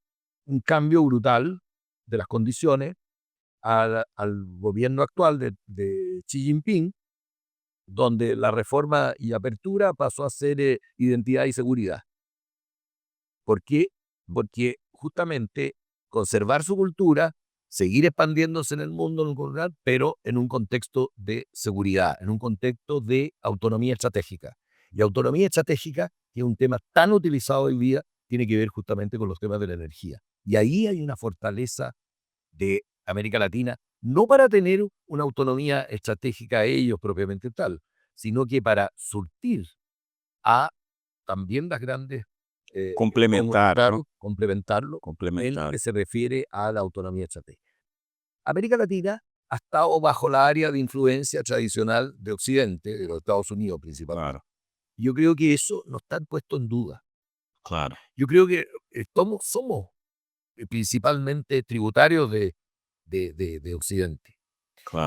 un cambio brutal de las condiciones al gobierno actual de Xi Jinping, donde la reforma y apertura pasó a ser identidad y seguridad. ¿Por qué? Porque justamente conservar su cultura, seguir expandiéndose en el mundo, pero en un contexto de seguridad, en un contexto de autonomía estratégica. Y autonomía estratégica, que es un tema tan utilizado hoy día, tiene que ver justamente con los temas de la energía. Y ahí hay una fortaleza de América Latina, no para tener una autonomía estratégica a ellos propiamente tal, sino que para surtir a también las grandes complementarlo en lo que se refiere a la autonomía estratégica. América Latina ha estado bajo la área de influencia tradicional de Occidente, de los Estados Unidos principalmente. Yo creo que eso no está puesto en duda. Yo creo que somos principalmente tributarios de Occidente.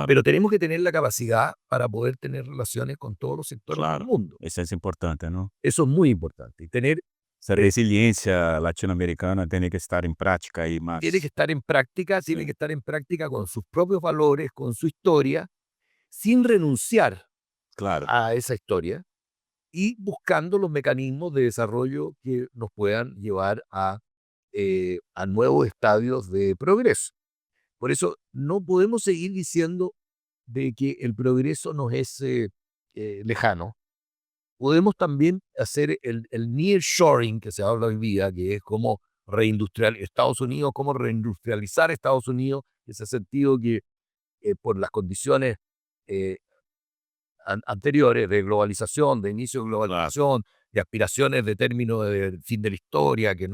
Pero tenemos que tener la capacidad para poder tener relaciones con todos los sectores del mundo. Eso es importante, ¿no? Eso es muy importante. Y tener esa resiliencia latinoamericana tiene que estar en práctica y más. Tiene que estar en práctica, tiene que estar en práctica con sus propios valores, con su historia, sin renunciar a esa historia y buscando los mecanismos de desarrollo que nos puedan llevar a nuevos estadios de progreso. Por eso no podemos seguir diciendo de que el progreso nos es lejano. Podemos también hacer el nearshoring que se habla hoy día, que es como Estados Unidos, cómo reindustrializar Estados Unidos, en ese sentido que por las condiciones eh, anteriores de globalización, de inicio de Claro. globalización, de aspiraciones de término del fin de la historia, que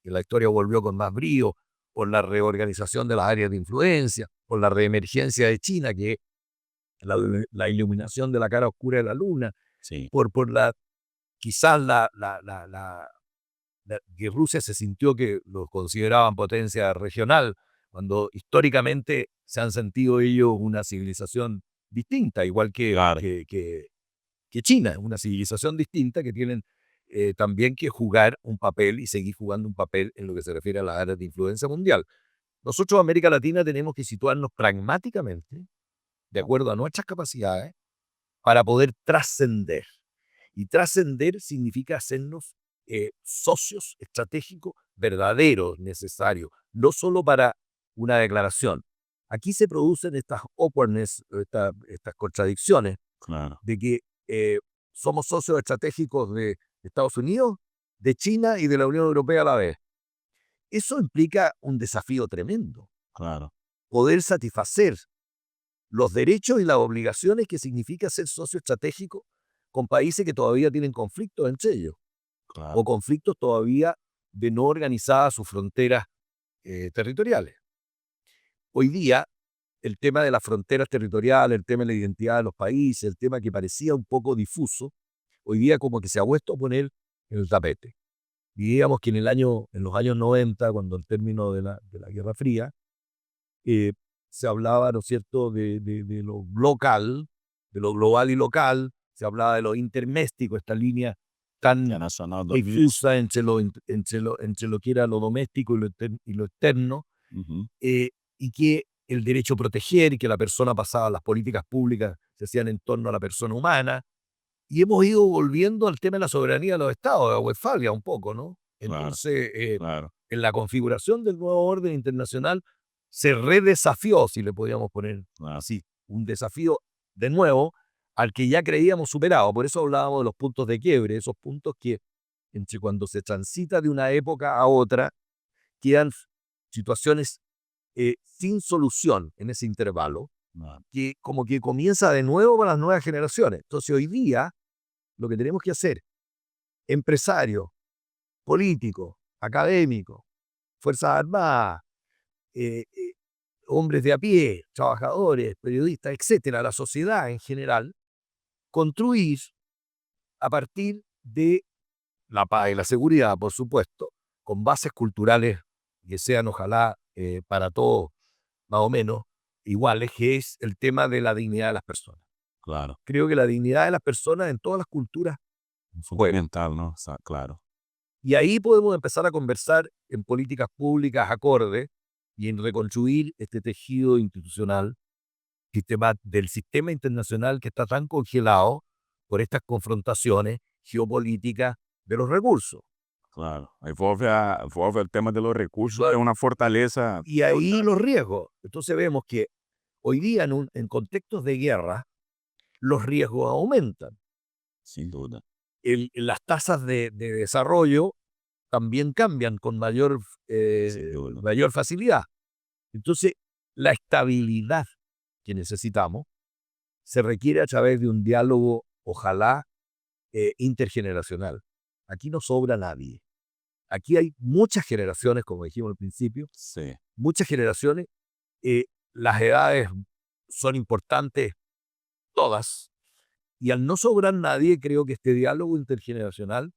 la historia volvió con más brío, por la reorganización de las áreas de influencia, por la reemergencia de China, que es la iluminación de la cara oscura de la luna, Sí, por quizás que Rusia se sintió que lo consideraban potencia regional, cuando históricamente se han sentido ellos una civilización distinta, igual claro, que China, una civilización distinta que tienen también que jugar un papel y seguir jugando un papel en lo que se refiere a las áreas de influencia mundial. Nosotros, América Latina, tenemos que situarnos pragmáticamente, de acuerdo a nuestras capacidades, para poder trascender. Y trascender significa hacernos socios estratégicos verdaderos, necesarios, no solo para una declaración. Aquí se producen estas awkwardness, estas contradicciones claro, de que somos socios estratégicos de Estados Unidos, de China y de la Unión Europea a la vez. Eso implica un desafío tremendo, claro, poder satisfacer los derechos y las obligaciones que significa ser socio estratégico con países que todavía tienen conflictos entre ellos, o claro, conflictos todavía de no organizadas sus fronteras territoriales. Hoy día, el tema de las fronteras territoriales, el tema de la identidad de los países, el tema que parecía un poco difuso, hoy día como que se ha vuelto a poner en el tapete. Y digamos que en los años 90, cuando el término de la Guerra Fría, eh, se hablaba, ¿no es cierto?, de lo local, de lo global y local, se hablaba de lo interméstico, esta línea ya tan no sonó difusa entre lo que era lo doméstico y lo externo, Ujú, eh, y que el derecho a proteger y que la persona pasaba, las políticas públicas se hacían en torno a la persona humana, y hemos ido volviendo al tema de la soberanía de los estados, de Westfalia un poco, ¿no? claro, Entonces, claro, en la configuración del nuevo orden internacional se redesafió, si le podíamos poner claro, así, un desafío de nuevo al que ya creíamos superado. Por eso hablábamos de los puntos de quiebre, esos puntos que entre cuando se transita de una época a otra, quedan situaciones sin solución en ese intervalo, claro, que como que comienza de nuevo para las nuevas generaciones. Entonces hoy día lo que tenemos que hacer, empresarios, políticos, académicos, Fuerzas Armadas, eh, eh, hombres de a pie, trabajadores, periodistas, etcétera, la sociedad en general, construir a partir de la paz y la seguridad, por supuesto, con bases culturales que sean, ojalá, para todos más o menos iguales, que es el tema de la dignidad de las personas. claro. Creo que la dignidad de las personas en todas las culturas juega. Fundamental, ¿no? Claro, Y ahí podemos empezar a conversar en políticas públicas acordes y en reconstruir este tejido institucional del sistema internacional que está tan congelado por estas confrontaciones geopolíticas de los recursos. claro. Envolve el tema de los recursos, que Eso- es una fortaleza Y ahí los riesgos. Entonces vemos que hoy día en contextos de guerra, los riesgos aumentan. sin duda. Las tasas de desarrollo también cambian con Sin duda. mayor facilidad. Entonces, la estabilidad que necesitamos se requiere a través de un diálogo, ojalá, intergeneracional. Aquí no sobra nadie. Aquí hay muchas generaciones, como dijimos al principio, Sí, muchas generaciones. eh, las edades son importantes todas. Y al no sobrar nadie, creo que este diálogo intergeneracional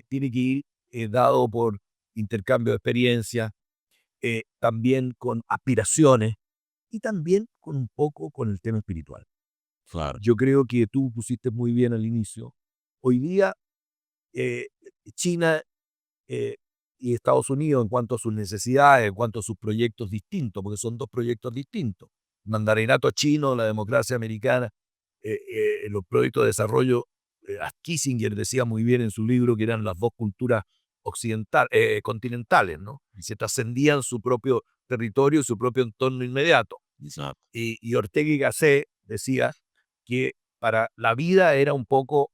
tiene que ir dado por intercambio de experiencias, también con aspiraciones y también con un poco con el tema espiritual. claro, Yo creo que tú pusiste muy bien al inicio. Hoy día, eh, China eh, y Estados Unidos, en cuanto a sus necesidades, en cuanto a sus proyectos distintos, porque son dos proyectos distintos, mandarinato chino, la democracia americana, los proyectos de desarrollo, Kissinger decía muy bien en su libro que eran las dos culturas continentales, ¿no? Y se trascendían su propio territorio y su propio entorno inmediato. Exato. Y Ortega y Gasset decía que para la vida era un poco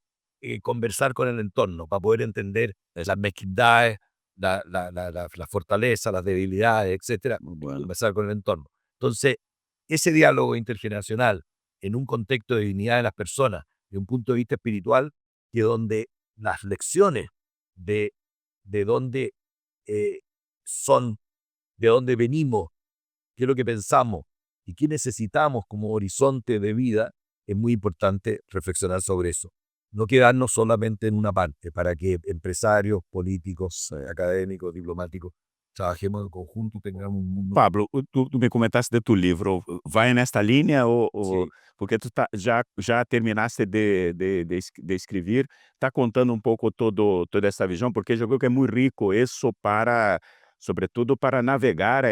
conversar con el entorno, para poder entender las mezquindades, la fortaleza, las debilidades, etcétera, Muy bueno. conversar con el entorno. Entonces, ese diálogo intergeneracional en un contexto de dignidad de las personas, de un punto de vista espiritual, que donde las lecciones de dónde son, de dónde venimos, qué es lo que pensamos y qué necesitamos como horizonte de vida, es muy importante reflexionar sobre eso. No quedarnos solamente en una parte, para que empresarios, políticos, académicos, diplomáticos, trabajemos en conjunto y tengamos un mundo. Pablo, tu me comentaste de tu livro, vai nesta linha ou Sí. porque tu já terminaste de escrever, está contando um pouco toda essa visão, porque eu vejo que é muito rico isso para, sobretudo para navegar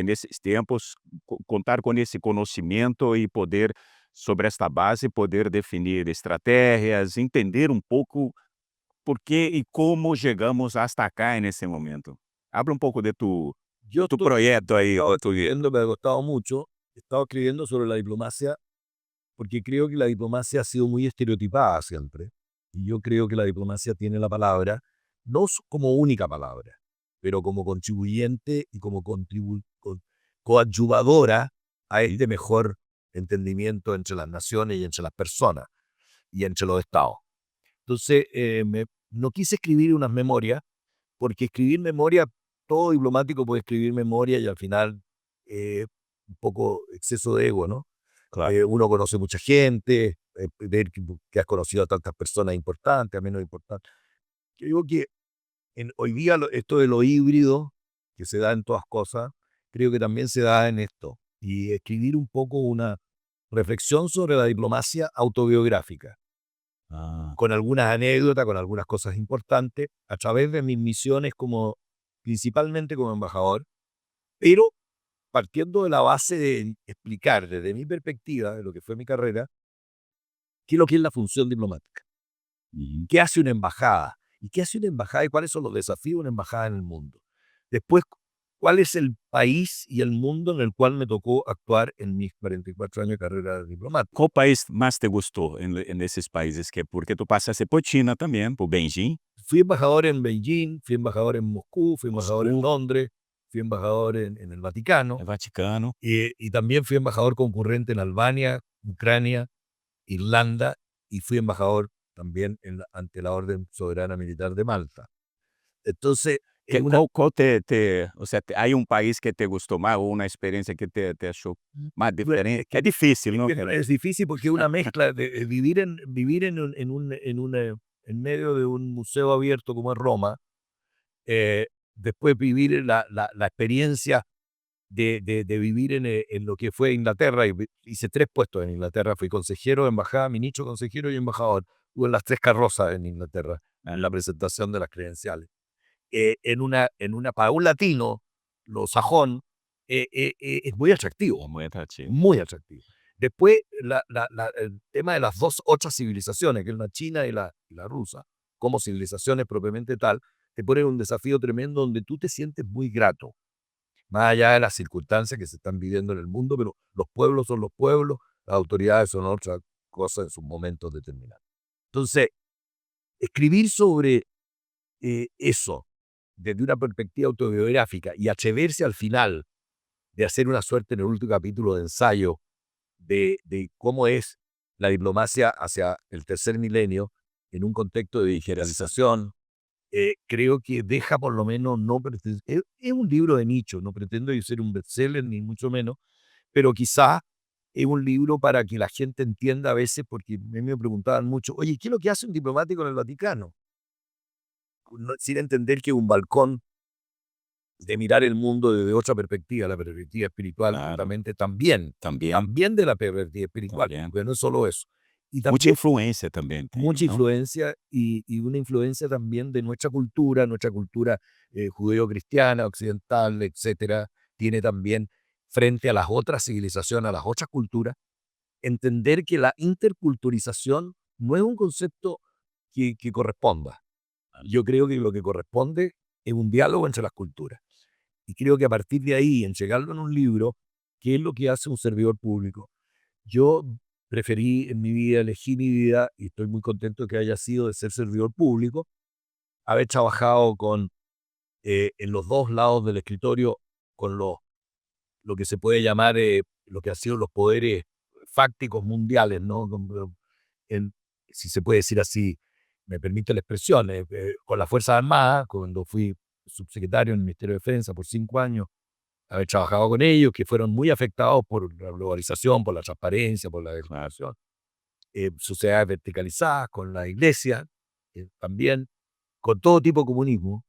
nesses tempos, contar com esse conhecimento e poder, sobre esta base, poder definir estratégias, entender um pouco por quê e como chegamos hasta cá nesse momento. Habla um pouco de Yo tu estoy proyecto ahí, estado o tu guía. escribiendo, me ha costado mucho, he estado escribiendo sobre la diplomacia porque creo que la diplomacia ha sido muy estereotipada siempre. Y yo creo que la diplomacia tiene la palabra, no como única palabra, pero como contribuyente y como coadyuvadora a este mejor entendimiento entre las naciones y entre las personas y entre los estados. Entonces, no quise escribir unas memorias, porque escribir memoria, todo diplomático puede escribir memoria y al final un poco exceso de ego, ¿no? Claro. Uno conoce mucha gente, ver que has conocido a tantas personas importantes, a menos importantes. Yo digo que hoy día esto de lo híbrido, que se da en todas cosas, creo que también se da en esto. Y escribir un poco una reflexión sobre la diplomacia autobiográfica, Ah, con algunas anécdotas, con algunas cosas importantes, a través de mis misiones como, principalmente como embajador, pero partiendo de la base de explicar desde mi perspectiva, de lo que fue mi carrera, qué es lo que es la función diplomática. ujú. ¿Qué hace una embajada? ¿Y qué hace una embajada y cuáles son los desafíos de una embajada en el mundo? Después, ¿cuál es el país y el mundo en el cual me tocó actuar en mis 44 años de carrera diplomática? ¿Cuál país más te gustó en esos países? Porque tú pasaste por China también, por Beijing, Fui embajador en Beijing, fui embajador en Moscú, fui embajador en Moscú, Londres, fui embajador en el Vaticano el Vaticano. y también fui embajador concurrente en Albania, Ucrania, Irlanda y fui embajador también ante la Orden Soberana Militar de Malta. Entonces, es una. ¿Cuál o sea, hay un país que te gustó más o una experiencia que te achó más Bueno, diferente? Es difícil, ¿no? es difícil porque es una mezcla de vivir en medio de un museo abierto como es Roma, después vivir la experiencia de vivir en lo que fue Inglaterra. Hice 3 puestos en Inglaterra, fui consejero de embajada, ministro, consejero y embajador. Tuve las 3 carrozas en Inglaterra, en la presentación de las credenciales. Para un latino, lo sajón, es muy atractivo. Muy atractivo. Muy atractivo. Después, el tema de las 2 otras civilizaciones, que es la china y la rusa, como civilizaciones propiamente tal, te ponen un desafío tremendo donde tú te sientes muy grato, más allá de las circunstancias que se están viviendo en el mundo, pero los pueblos son los pueblos, las autoridades son otras cosas en sus momentos determinados. Entonces, escribir sobre eso desde una perspectiva autobiográfica y atreverse al final de hacer una suerte en el último capítulo de ensayo de cómo es la diplomacia hacia el tercer milenio en un contexto de digitalización, creo que deja por lo menos, no es un libro de nicho, no pretendo yo ser un bestseller ni mucho menos, pero quizá es un libro para que la gente entienda a veces, porque a mí me preguntaban mucho, oye, ¿qué es lo que hace un diplomático en el Vaticano? Sin entender que un balcón de mirar el mundo desde otra perspectiva, la perspectiva espiritual, Claro, justamente también, también, también de la perspectiva espiritual, también. porque no es solo eso. Y Mucha también influencia también tiene, mucha ¿no? influencia y una influencia también de nuestra cultura judeo-cristiana, occidental, etcétera, tiene también frente a las otras civilizaciones, a las otras culturas, entender que la interculturización no es un concepto que corresponda. Yo creo que lo que corresponde es un diálogo entre las culturas. Y creo que a partir de ahí, entregarlo en un libro, ¿qué es lo que hace un servidor público? Yo preferí en mi vida, elegí mi vida, y estoy muy contento que haya sido de ser servidor público, haber trabajado en los dos lados del escritorio, con lo que se puede llamar lo que han sido los poderes fácticos mundiales, ¿no? En, si se puede decir así, me permite la expresión, con las Fuerzas Armadas, cuando fui subsecretario en el Ministerio de Defensa por 5 años, haber trabajado con ellos, que fueron muy afectados por la globalización, por la transparencia, por la destrucción. Sociedades verticalizadas, con la iglesia, también, con todo tipo de comunismo.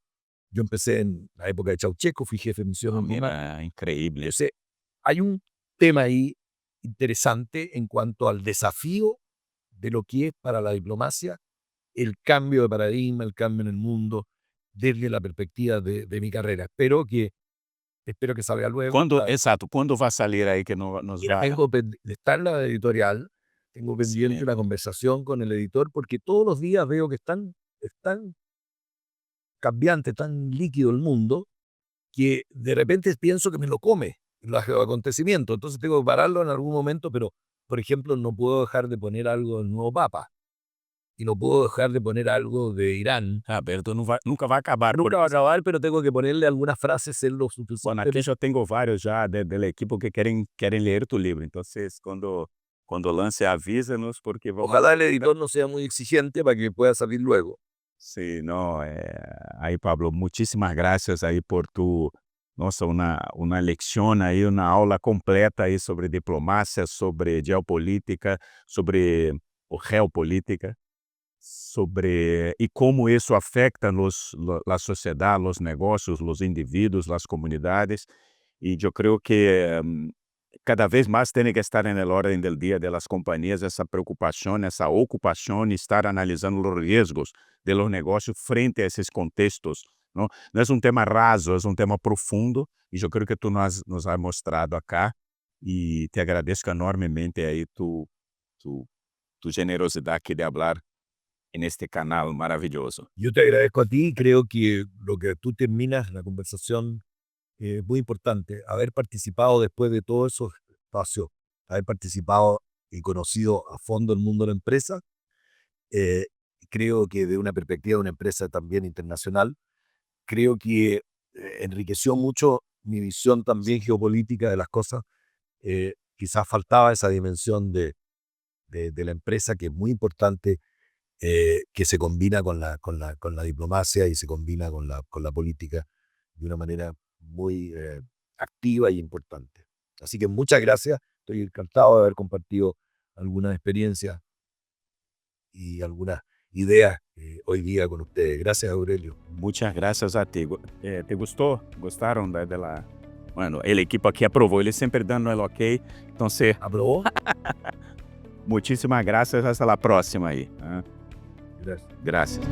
Yo empecé en la época de Ceausescu, fui jefe de misión en Lima. Mira, increíble. Entonces, hay un tema ahí interesante en cuanto al desafío de lo que es para la diplomacia el cambio de paradigma, el cambio en el mundo, desde la perspectiva de mi carrera. Espero que salga luego. Exato, ¿cuándo va a salir ahí que nos va? Está en la editorial, tengo pendiente una conversación con el editor, porque todos los días veo que están cambiante, tan líquido el mundo, que de repente pienso que me lo come los acontecimientos. Entonces tengo que pararlo en algún momento, pero, por ejemplo, no puedo dejar de poner algo del nuevo Papa. Y no puedo dejar de poner algo de Irán. Alberto, nunca va a acabar. Nunca va a acabar, pero tengo que ponerle algunas frases en lo suficiente. Bueno, aquí yo tengo varios ya del equipo que quieren leer tu libro. Entonces, cuando lance, avísanos porque vamos. Ojalá el editor no sea muy exigente para que pueda salir luego. Sí, no, ahí Pablo, muchísimas gracias ahí por una lección ahí, una aula completa ahí sobre diplomacia, sobre geopolítica, sobre geopolítica, sobre y cómo eso afecta la sociedad, los negocios, los individuos, las comunidades. Y yo creo que cada vez más tiene que estar en el orden del día de las compañías esa preocupación, esa ocupación y estar analizando los riesgos de los negocios frente a esos contextos, ¿no? No es un tema raso, es un tema profundo y yo creo que tú nos has mostrado acá y te agradezco enormemente ahí tu generosidad aquí de hablar en este canal maravilloso. Yo te agradezco a ti, creo que lo que tú terminas la conversación es muy importante, haber participado después de todos esos espacios, haber participado y conocido a fondo el mundo de la empresa. Creo que de una perspectiva de una empresa también internacional, creo que enriqueció mucho mi visión también geopolítica de las cosas. Quizás faltaba esa dimensión de la empresa, que es muy importante, que se combina con la diplomacia y se combina con la política de una manera muy activa y importante. Así que muchas gracias, estoy encantado de haber compartido algunas experiencias y algunas ideas hoy día con ustedes. Gracias, Aurelio. Muchas gracias a ti. ¿Te gustó? ¿Gustaron de la...? Bueno, el equipo aquí aprobó, ele siempre dando el ok. Entonces, ¿Aprobó? muchísimas gracias. Hasta la próxima ahí. Gracias. Gracias.